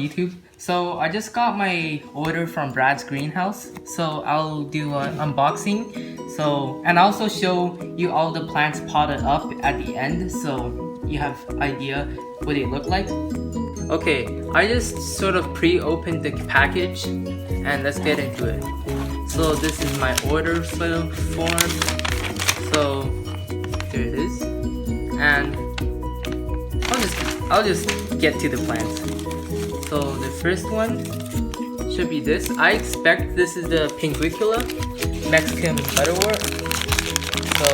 YouTube. So I just got my order from Brad's greenhouse, so I'll do an unboxing. So, and also show you all the plants potted up at the end, so you have idea what they look like. Okay, I just sort of pre-opened the package and let's get into it. So this is my order form. So here it is, and I'll just get to the plants. So the first one should be this. I expect this is the Pinguicula Mexican butterwort. So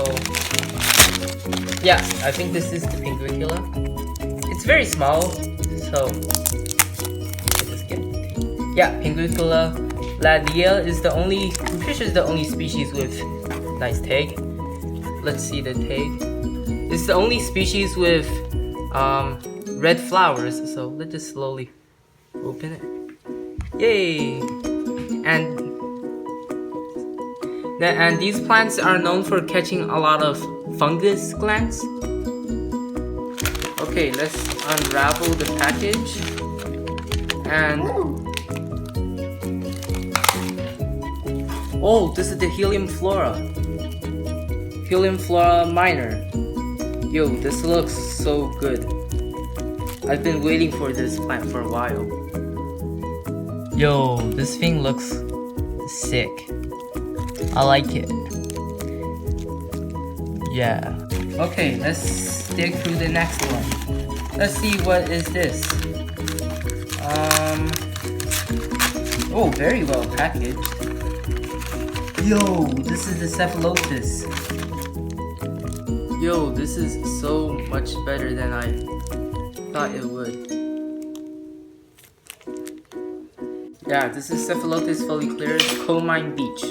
yeah, I think this is the Pinguicula. It's very small, so let's just get it. Yeah, Pinguicula Ladia is the only, I'm pretty sure it's the only species with nice tag. Let's see the tag. It's the only species with red flowers, so let's just slowly open it. Yay! And these plants are known for catching a lot of fungus glands. Okay, let's unravel the package. And oh, this is the Helium Flora minor. Yo, this looks so good. I've been waiting for this plant for a while. Yo, this thing looks sick. I like it. Yeah. Okay, let's dig through the next one. Let's see what is this. Oh, very well packaged. Yo, this is the Cephalotus. Yo, this is so much better than I thought it would. Yeah, this is Cephalotus follicularis Comine Beach.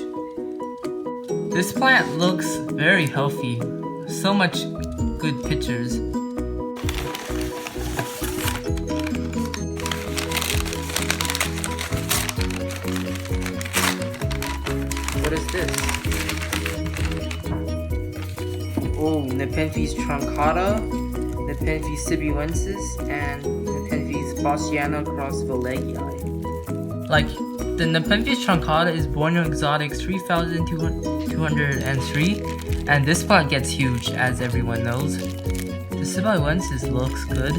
This plant looks very healthy. So much good pictures. What is this? Oh, Nepenthes truncata, Nepenthes sibuensis, and Nepenthes bassiana cross Vallegii. Like, the Nepenthes truncata is Borneo Exotics 3203, and this plant gets huge, as everyone knows. The sibuensis looks good,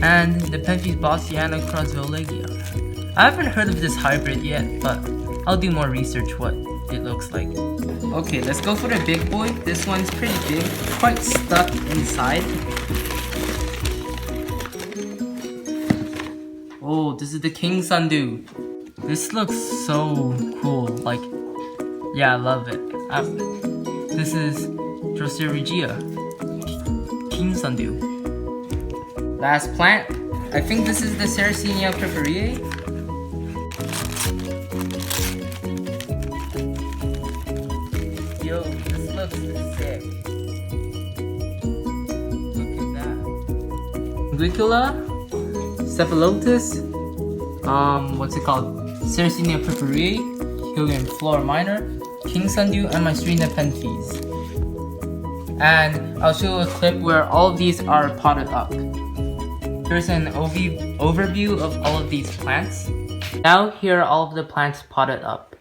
and Nepenthes bassiana cross Vallegii. I haven't heard of this hybrid yet, but I'll do more research what it looks like. Okay, let's go for the big boy. This one's pretty big, quite stuck inside. Oh, this is the King Sundew. This looks so cool. Like, yeah, I love it. This is Drosera regia, King Sundew. Last plant. I think this is the Sarracenia purpurea. Yo, this looks sick. Look at that. Pinguicula, Cephalotus, what's it called? Sarracenia purpurea, Helium Flora minor, King Sundew, and my three Nepenthes. And I'll show a clip where all of these are potted up. Here's an overview of all of these plants. Now here are all of the plants potted up.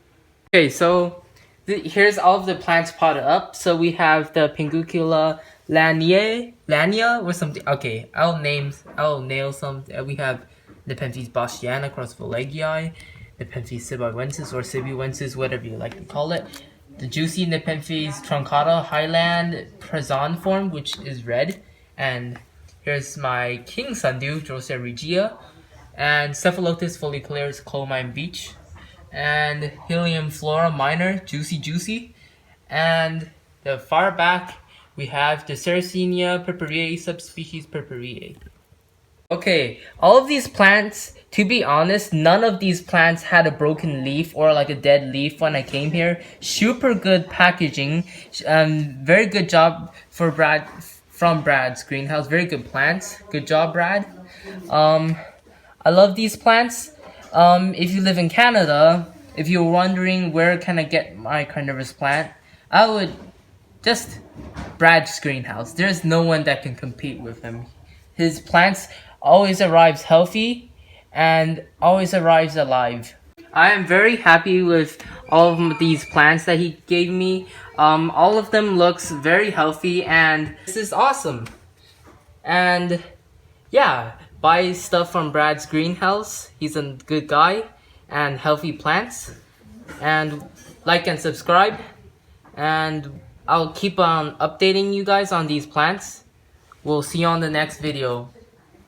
Okay, so here's all of the plants potted up. So we have the Pinguicula lania or something. Okay, I'll nail some. We have Nepenthes bassiana cross Vallegii, Nepenthes sibuensis or sibuensis, whatever you like to call it. The juicy Nepenthes truncata highland Prezon form, which is red. And here's my King Sundew, Drosera regia, and Cephalotus follicularis Comine Beach, and Helium Flora minor, Juicy. And the far back, we have the Sarracenia purpurea, subspecies purpurea. Okay, all of these plants, to be honest, none of these plants had a broken leaf or like a dead leaf when I came here. Super good packaging. Very good job from Brad's greenhouse. Very good plants. Good job, Brad. I love these plants. If you live in Canada, if you're wondering where can I get my carnivorous plant, I would just Brad's greenhouse. There's no one that can compete with him. His plants always arrives healthy, and always arrives alive. I am very happy with all of these plants that he gave me. All of them looks very healthy and this is awesome. And yeah, buy stuff from Brad's greenhouse. He's a good guy and healthy plants. And like and subscribe. And I'll keep on updating you guys on these plants. We'll see you on the next video.